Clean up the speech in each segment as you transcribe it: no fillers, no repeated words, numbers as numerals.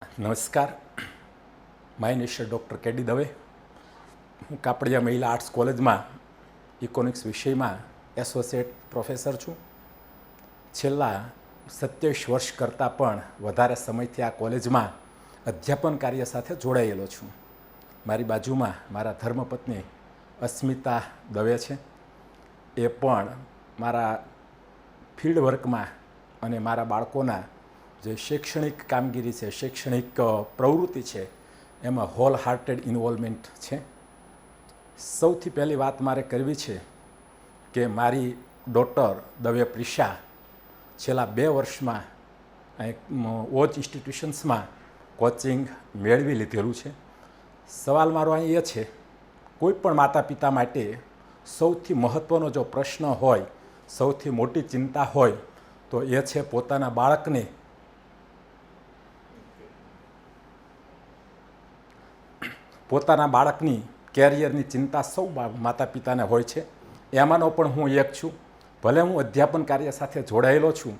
નમસ્કાર. માય નિશ્ચય ડૉક્ટર કેડી દવે. હું કાપડિયા મહિલા આર્ટ્સ કોલેજમાં ઇકોનોમિક્સ વિષયમાં એસોસિએટ પ્રોફેસર છું. છેલ્લા 27 વર્ષ કરતાં પણ વધારે સમયથી આ કોલેજમાં અધ્યાપન કાર્ય સાથે જોડાયેલો છું. મારી બાજુમાં મારા ધર્મપત્ની અસ્મિતા દવે છે. એ પણ મારા ફિલ્ડ વર્કમાં અને મારા બાળકોના જે શૈક્ષણિક કામગીરી છે, શૈક્ષણિક પ્રવૃત્તિ છે, એમાં હોલ હાર્ટેડ ઇન્વોલ્વમેન્ટ છે. સૌથી પહેલી વાત મારે કરવી છે કે મારી ડોટર દવે પ્રિશા છેલ્લા 2 વર્ષમાં ઓચ ઇન્સ્ટિટ્યુશન્સમાં કોચિંગ મેળવી લીધેલું છે. સવાલ મારો અહીં એ છે, કોઈ પણ માતા પિતા માટે સૌથી મહત્ત્વનો જો પ્રશ્ન હોય, સૌથી મોટી ચિંતા હોય તો એ છે પોતાના બાળકની કેરિયરની ચિંતા સૌ માતા પિતાને હોય છે. એમાંનો પણ હું એક છું. ભલે હું અધ્યાપન કાર્ય સાથે જોડાયેલો છું,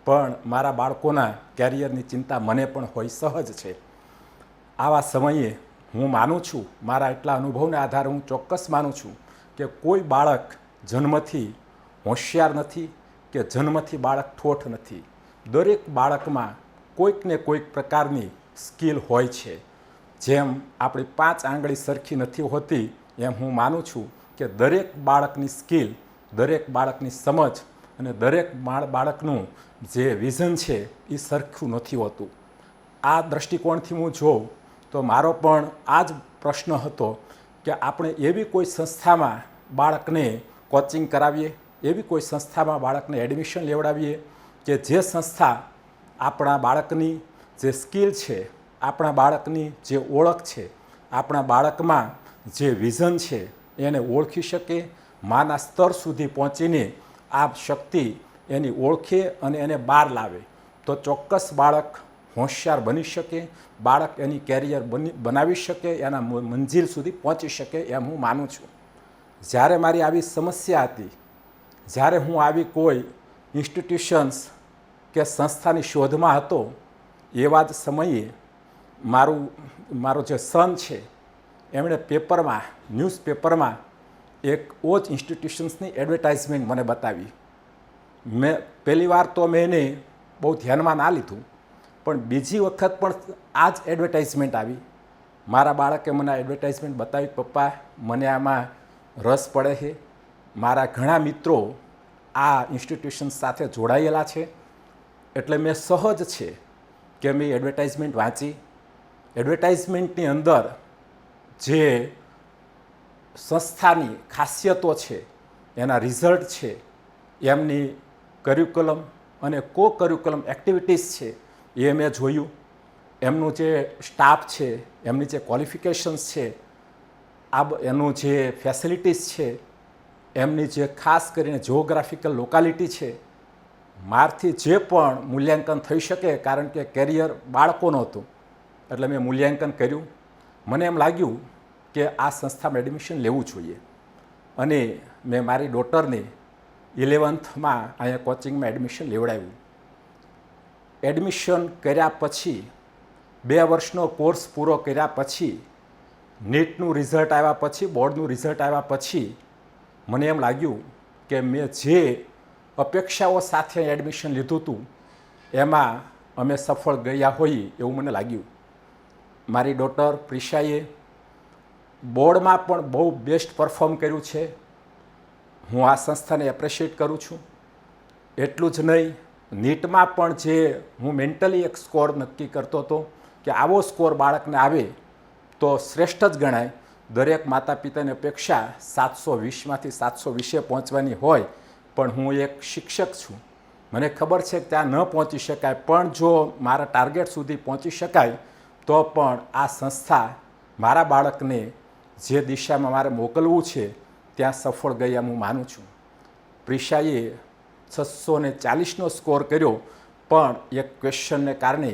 પણ મારા બાળકોના કેરિયરની ચિંતા મને પણ હોય સહજ છે. આવા સમયે હું માનું છું, મારા એટલા અનુભવને આધારે હું ચોક્કસ માનું છું કે કોઈ બાળક જન્મથી હોશિયાર નથી કે જન્મથી બાળક ઠોઠ નથી. દરેક બાળકમાં કોઈક ને કોઈક પ્રકારની સ્કિલ હોય છે. જેમ આપણી 5 આંગળી સરખી નથી હોતી, એમ હું માનું છું કે દરેક બાળકની સ્કિલ, દરેક બાળકની સમજ અને દરેક બાળકનું જે વિઝન છે એ સરખું નથી હોતું. આ દૃષ્ટિકોણથી હું જોઉં તો મારો પણ આ જ પ્રશ્ન હતો કે આપણે એવી કોઈ સંસ્થામાં બાળકને કોચિંગ કરાવીએ, એવી કોઈ સંસ્થામાં બાળકને એડમિશન લેવડાવીએ કે જે સંસ્થા આપણા બાળકની જે સ્કિલ છે, આપણા બાળકની જે ઓળખ છે, આપણા બાળકમાં જે વિઝન છે એને ઓળખી શકે, માના સ્તર સુધી પહોંચીને આ શક્તિ એની ઓળખે અને એને બહાર લાવે તો ચોક્કસ બાળક હોશિયાર બની શકે, બાળક એની કેરિયર બનાવી શકે, એના મંજિલ સુધી પહોંચી શકે, એમ હું માનું છું. જ્યારે મારી આવી સમસ્યા હતી, જ્યારે હું આવી કોઈ ઇન્સ્ટિટ્યુશન્સ કે સંસ્થાની શોધમાં હતો, એવા જ સમયે મારો જે સન છે એમણે પેપરમાં, ન્યૂઝપેપરમાં એક ઓચ ઇન્સ્ટિટ્યુશન્સની એડવર્ટાઇઝમેન્ટ મને બતાવી. પહેલી વાર તો મેં એને બહુ ધ્યાનમાં ના લીધું, પણ બીજી વખત પણ આ જ એડવર્ટાઇઝમેન્ટ આવી. મારા બાળકે મને આ એડવર્ટાઇઝમેન્ટ બતાવી, પપ્પા મને આમાં રસ પડે છે. મારા ઘણા મિત્રો આ ઇન્સ્ટિટ્યુશન સાથે જોડાયેલા છે, એટલે મેં સહજ છે કે મેં એડવર્ટાઇઝમેન્ટ વાંચી. એડવર્ટાઇઝમેન્ટની અંદર જે સંસ્થાની ખાસિયતો છે, એના રિઝલ્ટ છે, એમની કરિક્યુલમ અને કો કરિક્યુલમ એક્ટિવિટીઝ છે એ મેં જોયું. એમનું જે સ્ટાફ છે, એમની જે ક્વોલિફિકેશન્સ છે, એનું જે ફેસિલિટીઝ છે, એમની જે ખાસ કરીને જિયોગ્રાફિકલ લોકાલિટી છે, મારથી જે પણ મૂલ્યાંકન થઈ શકે, કારણ કે કેરિયર બાળકોનું હતું એટલે મેં મૂલ્યાંકન કર્યું. મને એમ લાગ્યું કે આ સંસ્થામાં એડમિશન લેવું જોઈએ અને મેં મારી ડોટરને 11થમાં અહીંયા કોચિંગમાં એડમિશન લેવડાવ્યું. એડમિશન કર્યા પછી 2 વર્ષનો કોર્સ પૂરો કર્યા પછી, નીટનું રિઝલ્ટ આવ્યા પછી, બોર્ડનું રિઝલ્ટ આવ્યા પછી મને એમ લાગ્યું કે મેં જે અપેક્ષાઓ સાથે એડમિશન લીધું હતું એમાં અમે સફળ ગયા હોઈએ એવું મને લાગ્યું. મારી ડોટર પ્રિશાએ બોર્ડમાં પણ બહુ બેસ્ટ પરફોર્મ કર્યું છે. હું આ સંસ્થાને એપ્રિશિએટ કરું છું. એટલું જ નહીં, નીટમાં પણ જે હું મેન્ટલી એક સ્કોર નક્કી કરતો હતો કે આવો સ્કોર બાળકને આવે તો શ્રેષ્ઠ જ ગણાય. દરેક માતા પિતાની અપેક્ષા 720માંથી 720 પહોંચવાની હોય, પણ હું એક શિક્ષક છું. મને ખબર છે કે ત્યાં ન પહોંચી શકાય, પણ જો મારા ટાર્ગેટ સુધી પહોંચી શકાય તો પણ આ સંસ્થા મારા બાળકને જે દિશામાં મારે મોકલવું છે ત્યાં સફળ ગઈ એમ હું માનું છું. પ્રિશાએ 640નો સ્કોર કર્યો, પણ એક ક્વેશ્ચનને કારણે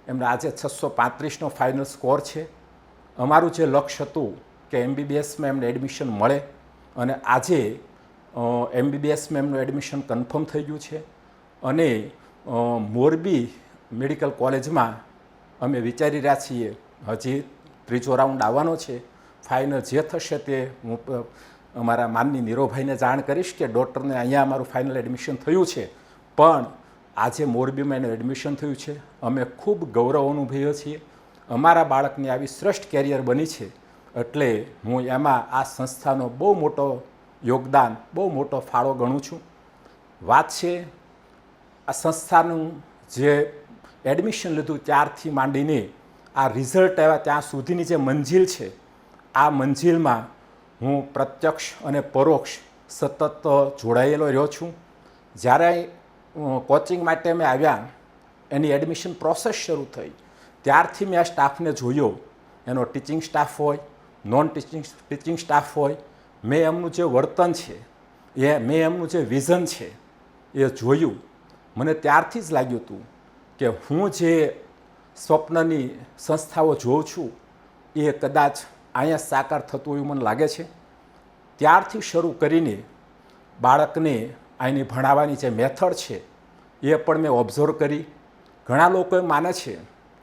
એમને આજે 635નો ફાઇનલ સ્કોર છે. અમારું જે લક્ષ્ય હતું કે MBBSમાં એમને એડમિશન મળે, અને આજે MBBSમાં એમનું એડમિશન કન્ફર્મ થઈ ગયું છે. અને મોરબી મેડિકલ કોલેજમાં અમે વિચારી રહ્યા છીએ, હજી ત્રીજો રાઉન્ડ આવવાનો છે. ફાઇનલ જે થશે તે હું અમારા માનની નીરોભાઈને જાણ કરીશ કે ડૉક્ટરને અહીંયા અમારું ફાઇનલ એડમિશન થયું છે, પણ આજે મોરબીમાં એનું એડમિશન થયું છે. અમે ખૂબ ગૌરવ અનુભવીએ છીએ. અમારા બાળકની આવી શ્રેષ્ઠ કેરિયર બની છે, એટલે હું એમાં આ સંસ્થાનો બહુ મોટો યોગદાન, બહુ મોટો ફાળો ગણું છું. વાત છે આ સંસ્થાનું જે એડમિશન લીધું ત્યારથી માંડીને આ રિઝલ્ટ આવ્યા ત્યાં સુધીની જે મંજિલ છે, આ મંજિલમાં હું પ્રત્યક્ષ અને પરોક્ષ સતત જોડાયેલો રહ્યો છું. જ્યારે કોચિંગ માટે અમે આવ્યા, એની એડમિશન પ્રોસેસ શરૂ થઈ, ત્યારથી મેં આ સ્ટાફને જોયો. એનો ટીચિંગ સ્ટાફ હોય, નોન ટીચિંગ સ્ટાફ હોય, મેં એમનું જે વર્તન છે, મેં એમનું જે વિઝન છે એ જોયું. મને ત્યારથી જ લાગ્યું હતું કે હું જે સ્વપ્નની સંસ્થાઓ જોઉં છું એ કદાચ અહીંયા સાકાર થતું એવું મને લાગે છે. ત્યારથી શરૂ કરીને બાળકને અહીંની ભણાવવાની જે મેથડ છે એ પણ મેં ઓબ્ઝર્વ કરી. ઘણા લોકો માને છે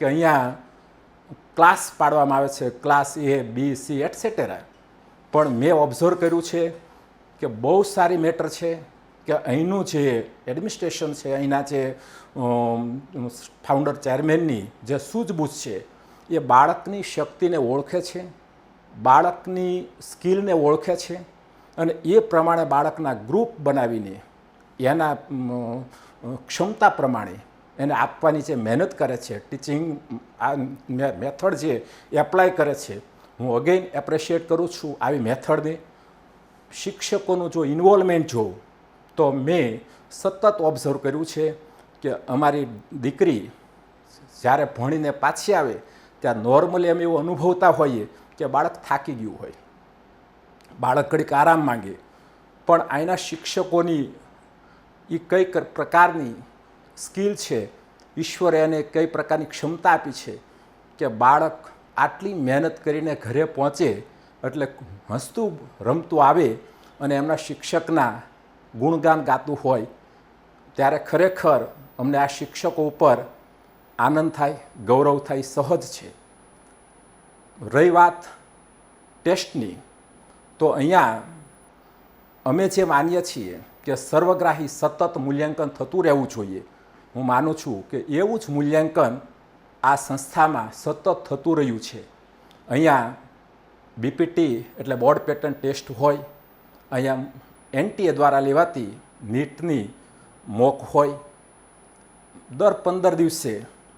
કે અહીંયા ક્લાસ પાડવામાં આવે છે, ક્લાસ A, B, C એટસેટેરા, પણ મેં ઓબ્ઝર્વ કર્યું છે કે બહુ સારી મેટર છે કે અહીંનું જે એડમિનિસ્ટ્રેશન છે, અહીંના જે ફાઉન્ડર ચેરમેનની જે સૂઝબૂઝ છે એ બાળકની શક્તિને ઓળખે છે, બાળકની સ્કિલને ઓળખે છે, અને એ પ્રમાણે બાળકના ગ્રુપ બનાવીને એના ક્ષમતા પ્રમાણે એને આપવાની જે મહેનત કરે છે, ટીચિંગ આ મેથડ જે એપ્લાય કરે છે, હું અગેન એપ્રિશિએટ કરું છું આવી મેથડને. શિક્ષકોનું જો ઇન્વોલ્વમેન્ટ જોઉં તો મેં સતત ઓબ્ઝર્વ કર્યું છે કે અમારી દીકરી જ્યારે ભણીને પાછી આવે ત્યારે નોર્મલી અમે એવું અનુભવતા હોઈએ કે બાળક થાકી ગયું હોય, બાળક ઘડીક આરામ માંગે, પણ અહીંના શિક્ષકોની એ કઈ પ્રકારની સ્કિલ છે, ઈશ્વરે એને કઈ પ્રકારની ક્ષમતા આપી છે કે બાળક આટલી મહેનત કરીને ઘરે પહોંચે એટલે હસતું રમતું આવે અને એમના શિક્ષકના ગુણગાન ગાતું હોય, ત્યારે ખરેખર અમને આ શિક્ષકો ઉપર આનંદ થાય, ગૌરવ થાય, સહજ છે. રહી વાત ટેસ્ટની, તો અહીંયા અમે જે માનીએ છીએ કે સર્વગ્રાહી સતત મૂલ્યાંકન થતું રહેવું જોઈએ. હું માનું છું કે એવું જ મૂલ્યાંકન આ સંસ્થામાં સતત થતું રહ્યું છે. અહીંયા BPT એટલે બોર્ડ પેટર્ન ટેસ્ટ હોય, અહીંયા NTA દ્વારા લેવાતી નીટની મોક હોય, દર 15 દિવસે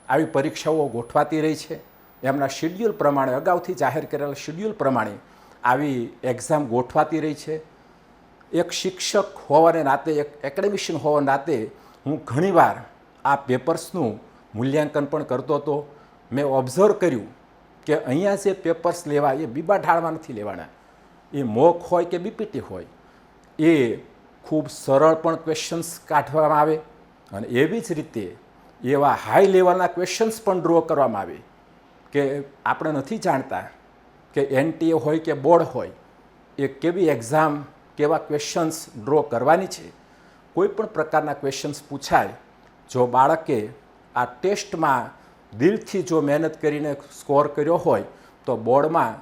આવી પરીક્ષાઓ ગોઠવાતી રહી છે. એમના શેડ્યુલ પ્રમાણે, અગાઉથી જાહેર કરેલા શેડ્યુલ પ્રમાણે આવી એક્ઝામ ગોઠવાતી રહી છે. એક શિક્ષક હોવાને નાતે, એક એકેડેમિશિયન હોવાને નાતે હું ઘણીવાર આ પેપર્સનું મૂલ્યાંકન પણ કરતો હતો. મેં ઓબ્ઝર્વ કર્યું કે અહીંયા જે પેપર્સ લેવા એ બીબા ઢાળમાં નથી લેવાના. એ મોક હોય કે BPT હોય, એ ખૂબ સરળ પણ ક્વેશ્ચન્સ કાઢવામાં આવે અને એવી જ રીતે એવા હાઈ લેવલના ક્વેશ્ચન્સ પણ ડ્રો કરવામાં આવે કે આપણે નથી જાણતા કે NTA હોય કે બોર્ડ હોય એ કેવી એક્ઝામ, કેવા ક્વેશ્ચન્સ ડ્રો કરવાની છે. કોઈ પણ પ્રકારના ક્વેશ્ચન્સ પૂછાય, જો બાળકે આ ટેસ્ટમાં દિલથી જો મહેનત કરીને સ્કોર કર્યો હોય તો બોર્ડમાં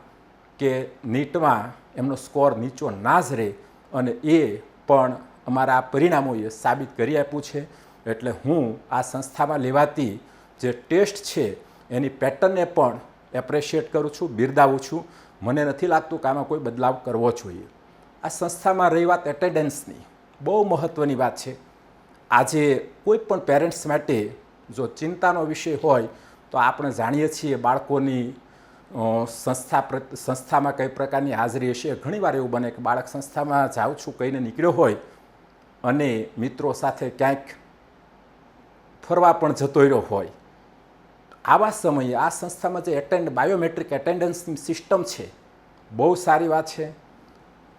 કે નીટમાં એમનો સ્કોર નીચો ના જ રહે, અને એ પણ અમારા આ પરિણામોએ સાબિત કરી આપ્યું છે. એટલે હું આ સંસ્થામાં લેવાતી જે ટેસ્ટ છે એની પેટર્નને પણ એપ્રિશિએટ કરું છું, બિરદાવું છું. મને નથી લાગતું કે આમાં કોઈ બદલાવ કરવો જોઈએ. આ સંસ્થામાં રહી વાત એટેન્ડન્સની, બહુ મહત્ત્વની વાત છે. આજે કોઈ પણ પેરેન્ટ્સ માટે જો ચિંતાનો વિષય હોય તો આપણે જાણીએ છીએ બાળકોની સંસ્થામાં કઈ પ્રકારની હાજરી હશે. ઘણીવાર એવું બને કે બાળક સંસ્થામાં જાઉં છું કહીને નીકળ્યો હોય અને મિત્રો સાથે ક્યાંક ફરવા પણ જતો રહ્યો હોય. આવા સમયે આ સંસ્થામાં જે બાયોમેટ્રિક એટેન્ડન્સની સિસ્ટમ છે, બહુ સારી વાત છે.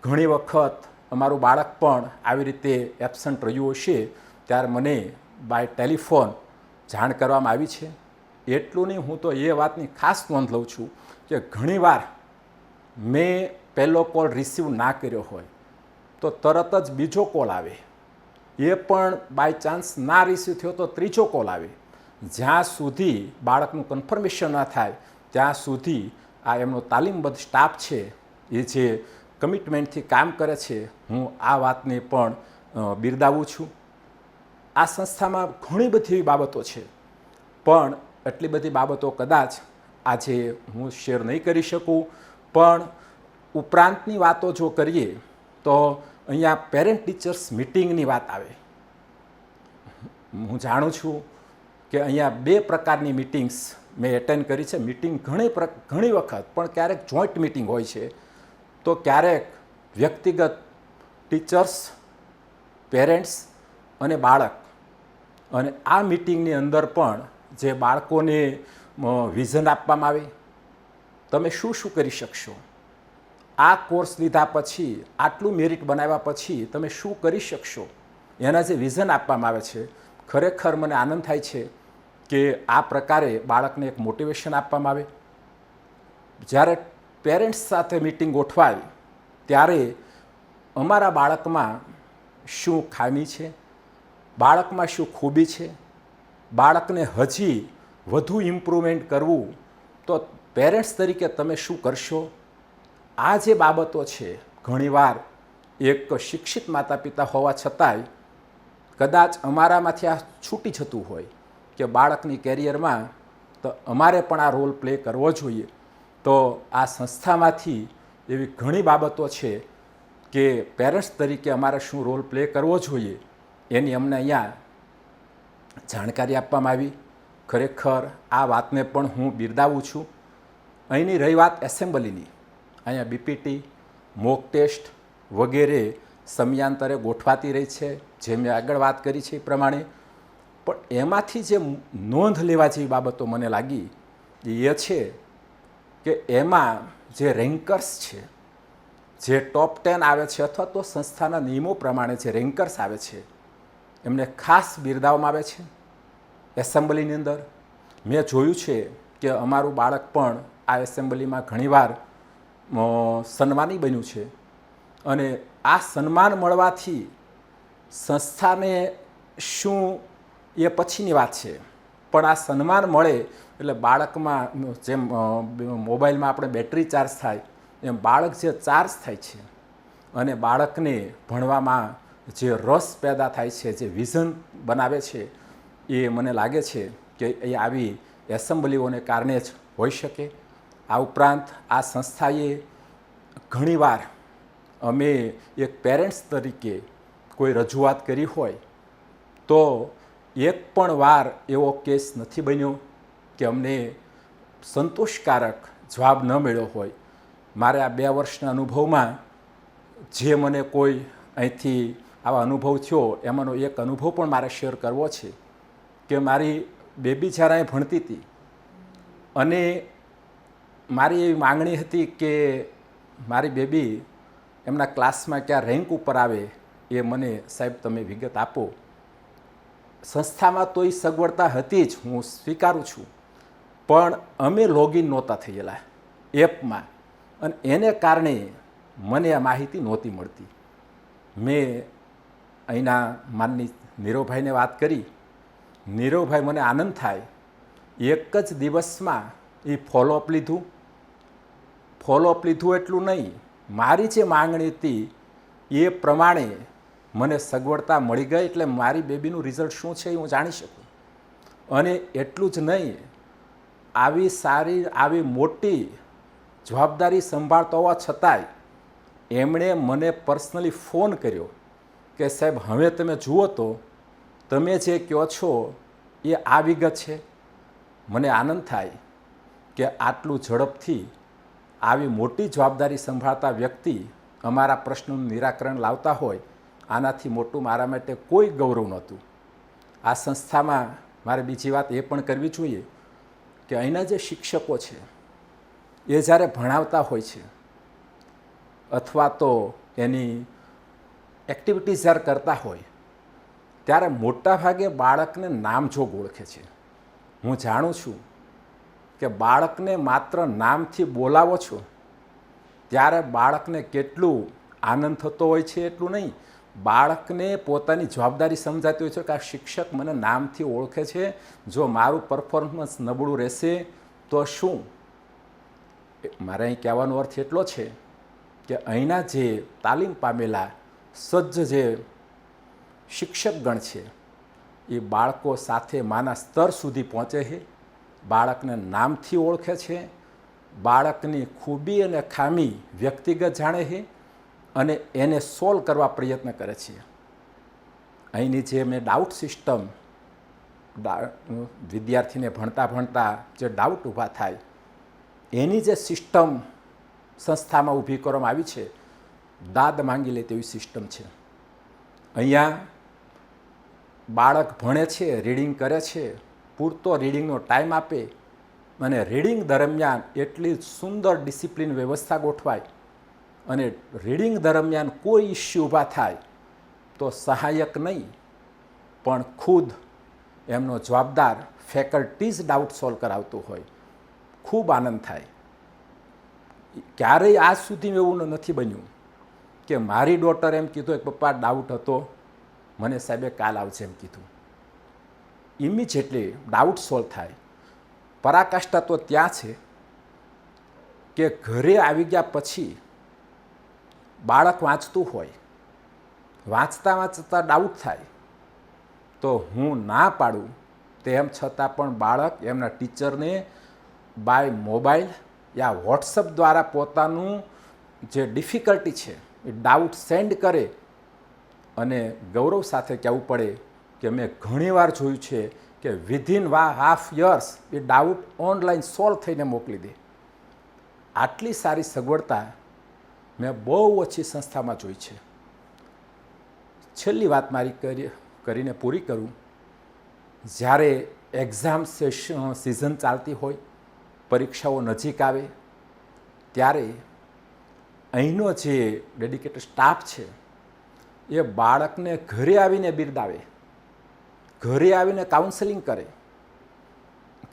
ઘણી વખત અમારું બાળક પણ આવી રીતે એબસન્ટ રહ્યું હશે ત્યારે મને બાય ટેલિફોન જાણ કરવામાં આવી છે. એટલું નહીં, હું તો એ વાતની ખાસ નોંધ લઉં છું કે ઘણીવાર મેં પહેલો કોલ રિસીવ ના કર્યો હોય તો તરત જ બીજો કોલ આવે, એ પણ બાય ચાન્સ ના રિસીવ થયો તો ત્રીજો કોલ આવે. જ્યાં સુધી બાળકનું કન્ફર્મેશન ન થાય ત્યાં સુધી આ એમનો તાલીમબદ્ધ સ્ટાફ છે એ જે કમિટમેન્ટથી કામ કરે છે, હું આ વાતને પણ બિરદાવું છું. આ સંસ્થામાં ઘણી બધી એવી બાબતો છે, પણ એટલી બધી બાબતો કદાચ આજે હું શેર નહીં કરી શકું. પણ ઉપરાંતની વાતો જો કરીએ તો અહીંયા પેરેન્ટ ટીચર્સ મિટિંગની વાત આવે. હું જાણું છું કે અહીંયા 2 પ્રકારની મિટિંગ્સ મેં એટેન્ડ કરી છે. મિટિંગ ઘણી વખત પણ ક્યારેક જોઈન્ટ મિટિંગ હોય છે, તો ક્યારેક વ્યક્તિગત ટીચર્સ, પેરેન્ટ્સ અને બાળક. અને આ મિટિંગની અંદર પણ જે બાળકોને વિઝન આપવામાં આવે, તમે શું શું કરી શકશો, આ કોર્સ લીધા પછી, આટલું મેરિટ બનાવ્યા પછી તમે શું કરી શકશો, એના જે વિઝન આપવામાં આવે છે, ખરેખર મને આનંદ થાય છે કે આ પ્રકારે બાળકને એક મોટિવેશન આપવામાં આવે. જ્યારે પેરેન્ટ્સ સાથે મિટિંગ ગોઠવાય ત્યારે અમારા બાળકમાં શું ખામી છે, બાળકમાં શું ખૂબી છે, બાળકને હજી વધુ ઇમ્પ્રુવમેન્ટ કરવું, તો પેરેન્ટ્સ તરીકે તમે શું કરશો. આ જે બાબતો છે, ઘણીવાર એક શિક્ષિત માતા પિતા હોવા છતાંય કદાચ અમારામાંથી આ છૂટી જતું હોય કે બાળકની કેરિયરમાં તો અમારે પણ આ રોલ પ્લે કરવો જોઈએ. તો આ સંસ્થામાંથી એવી ઘણી બાબતો છે કે પેરેન્ટ્સ તરીકે અમારે શું રોલ પ્લે કરવો જોઈએ એની અમને અહીંયા જાણકારી આપવામાં આવી. ખરેખર આ વાતને પણ હું બિરદાવું છું. અહીંની રહી વાત એસેમ્બલીની, અહીંયા બીપીટી, મોક ટેસ્ટ વગેરે સમયાંતરે ગોઠવાતી રહી છે, જે મેં આગળ વાત કરી છે એ પ્રમાણે. પણ એમાંથી જે નોંધ લેવા જેવી બાબતો મને લાગી એ છે કે એમાં જે રેન્કર્સ છે, જે ટોપ 10 આવે છે, અથવા તો સંસ્થાના નિયમો પ્રમાણે જે રેન્કર્સ આવે છે, એમને ખાસ બિરદાવવામાં આવે છે એસેમ્બલીની અંદર. મેં જોયું છે કે અમારું બાળક પણ આ એસેમ્બલીમાં ઘણીવાર સન્માની બન્યું છે. અને આ સન્માન મળવાથી સંસ્થાને શું એ પછીની વાત છે, પણ આ સન્માન મળે એટલે બાળકમાં જેમ મોબાઈલમાં આપણે બેટરી ચાર્જ થાય એમ બાળક જે ચાર્જ થાય છે અને બાળકને ભણવામાં જે રસ પેદા થાય છે, જે વિઝન બનાવે છે, એ મને લાગે છે કે એ આવી એસેમ્બલીઓને કારણે જ હોઈ શકે. આ ઉપરાંત આ સંસ્થાએ ઘણીવાર અમે એક પેરેન્ટ્સ તરીકે કોઈ રજૂઆત કરી હોય તો એક પણ વાર એવો કેસ નથી બન્યો કે અમને સંતોષકારક જવાબ ન મળ્યો હોય. મારે આ 2 વર્ષના અનુભવમાં જે મને કોઈ અહીંથી આવા અનુભવ થયો એમાંનો એક અનુભવ પણ મારે શેર કરવો છે કે મારી બેબી જ્યારે અહીં ભણતી હતી અને મારી એવી માંગણી હતી કે મારી બેબી એમના ક્લાસમાં ક્યાં રેન્ક ઉપર આવે એ મને સાહેબ તમે વિગત આપો. સંસ્થામાં તો એ સગવડતા હતી જ, હું સ્વીકારું છું, પણ અમે લોગિન નહોતા થયેલા એપમાં અને એને કારણે મને આ માહિતી નહોતી મળતી. મેં અહીંના માનની નીરવભાઈને વાત કરી. નીરવભાઈ, મને આનંદ થાય, એક જ દિવસમાં એ ફોલોઅપ લીધું. ફોલોઅપ લીધું એટલું નહીં, મારી જે માંગણી હતી એ પ્રમાણે મને સગવડતા મળી ગઈ, એટલે મારી બેબીનું રિઝલ્ટ શું છે એ હું જાણી શકું. અને એટલું જ નહીં, આવી સારી, આવી મોટી જવાબદારી સંભાળતો હોવા છતાંય એમણે મને પર્સનલી ફોન કર્યો કે સાહેબ હવે તમે જુઓ તો તમે જે કહો છો એ આ વિગત છે. મને આનંદ થાય કે આટલું ઝડપથી આવી મોટી જવાબદારી સંભાળતા વ્યક્તિ અમારા પ્રશ્નોનું નિરાકરણ લાવતા હોય, આનાથી મોટું મારા માટે કોઈ ગૌરવ નહોતું. આ સંસ્થામાં મારે બીજી વાત એ પણ કરવી જોઈએ કે અહીંના જે શિક્ષકો છે એ જ્યારે ભણાવતા હોય છે અથવા તો એની એક્ટિવિટીઝ જ્યારે કરતા હોય ત્યારે મોટાભાગે બાળકને નામજોગ ઓળખે છે. હું જાણું છું કે બાળકને માત્ર નામથી બોલાવો છો ત્યારે બાળકને કેટલું આનંદ થતો હોય છે એટલું નહીં, બાળકને પોતાની જવાબદારી સમજાતી હોય છે કે આ શિક્ષક મને નામથી ઓળખે છે, જો મારું પરફોર્મન્સ નબળું રહેશે તો શું. મારે અહીં કહેવાનો અર્થ એટલો છે કે અહીંના જે તાલીમ પામેલા સજ્જ જે શિક્ષકગણ છે એ બાળકો સાથે માના સ્તર સુધી પહોંચે છે, બાળકને નામથી ઓળખે છે, બાળકની ખૂબી અને ખામી વ્યક્તિગત જાણે છે અને એને સોલ્વ કરવા પ્રયત્ન કરે છે. અહીંની જે મેં ડાઉટ સિસ્ટમ, વિદ્યાર્થીને ભણતા ભણતા જે ડાઉટ ઊભા થાય એની જે સિસ્ટમ સંસ્થામાં ઊભી કરવામાં આવી છે, દાદ માંગી લે તેવી સિસ્ટમ છે. અહીંયા બાળક ભણે છે, રીડિંગ કરે છે, પૂરતો રીડિંગનો ટાઈમ આપે અને રીડિંગ દરમિયાન એટલી સુંદર ડિસિપ્લિન વ્યવસ્થા ગોઠવાય અને રીડિંગ દરમિયાન કોઈ ઇસ્યુ ઊભા થાય તો સહાયક નહીં પણ ખુદ એમનો જવાબદાર ફેકલ્ટીઝ ડાઉટ સોલ્વ કરાવતું હોય. ખૂબ આનંદ થાય. ક્યારેય આજ સુધી એવું નથી બન્યું કે મારી ડોટર એમ કીધું કે પપ્પા ડાઉટ હતો, મને સાહેબે કાલ આવશે એમ કીધું. ઇમિજિએટલી ડાઉટ સોલ્વ થાય. પરાકાષ્ઠા તો ત્યાં છે કે ઘરે આવી ગયા પછી બાળક વાંચતું હોય, વાંચતા વાંચતા ડાઉટ થાય તો હું ના પાડું તેમ છતાં પણ બાળક એમના ટીચરને બાય મોબાઈલ યા વોટ્સઅપ દ્વારા પોતાનું જે ડિફિકલ્ટી છે એ ડાઉટ સેન્ડ કરે અને ગૌરવ સાથે કહેવું પડે કે મેં ઘણીવાર જોયું છે કે વિધિન હાફ યર્સ એ ડાઉટ ઓનલાઈન સોલ્વ થઈને મોકલી દે. આટલી સારી સગવડતા મેં બહુ ઓછી સંસ્થામાં જોઈ છે. છેલ્લી વાત મારી કરીને પૂરી કરું. જ્યારે એક્ઝામ સિઝન ચાલતી હોય, પરીક્ષાઓ નજીક આવે ત્યારે અહીંનો જે ડેડિકેટેડ સ્ટાફ છે એ બાળકને ઘરે આવીને બિરદાવે, ઘરે આવીને કાઉન્સેલિંગ કરે,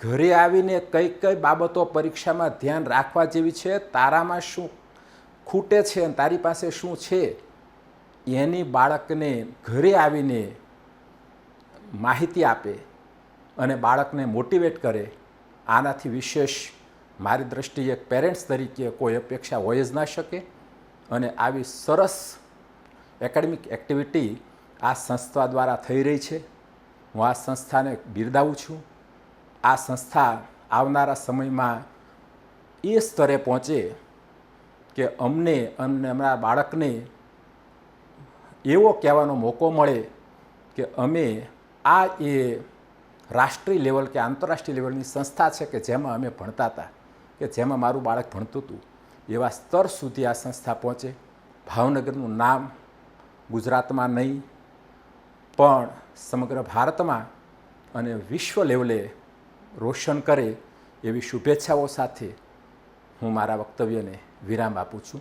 ઘરે આવીને કઈ કઈ બાબતો પરીક્ષામાં ધ્યાન રાખવા જેવી છે, તારામાં શું ખૂટે છે અને તારી પાસે શું છે એની બાળકને ઘરે આવીને માહિતી આપે અને બાળકને મોટિવેટ કરે. આનાથી વિશેષ મારી દૃષ્ટિએ એક પેરેન્ટ્સ તરીકે કોઈ અપેક્ષા હોય જ ના શકે. અને આવી સરસ એકેડેમિક એક્ટિવિટી આ સંસ્થા દ્વારા થઈ રહી છે. હું આ સંસ્થાને બિરદાવું છું. આ સંસ્થા આવનારા સમયમાં એ સ્તરે પહોંચે કે અમને અને અમારા બાળકને એવો કહેવાનો મોકો મળે કે અમે આ એ રાષ્ટ્રીય લેવલ કે આંતરરાષ્ટ્રીય લેવલની સંસ્થા છે કે જેમાં અમે ભણતા હતા, કે જેમાં મારું બાળક ભણતું હતું, એવા સ્તર સુધી આ સંસ્થા પહોંચે. ભાવનગરનું નામ ગુજરાતમાં નહીં પણ સમગ્ર ભારતમાં અને વિશ્વ લેવલે રોશન કરે એવી શુભેચ્છાઓ સાથે હું મારા વક્તવ્યને વિરામ આપું છું.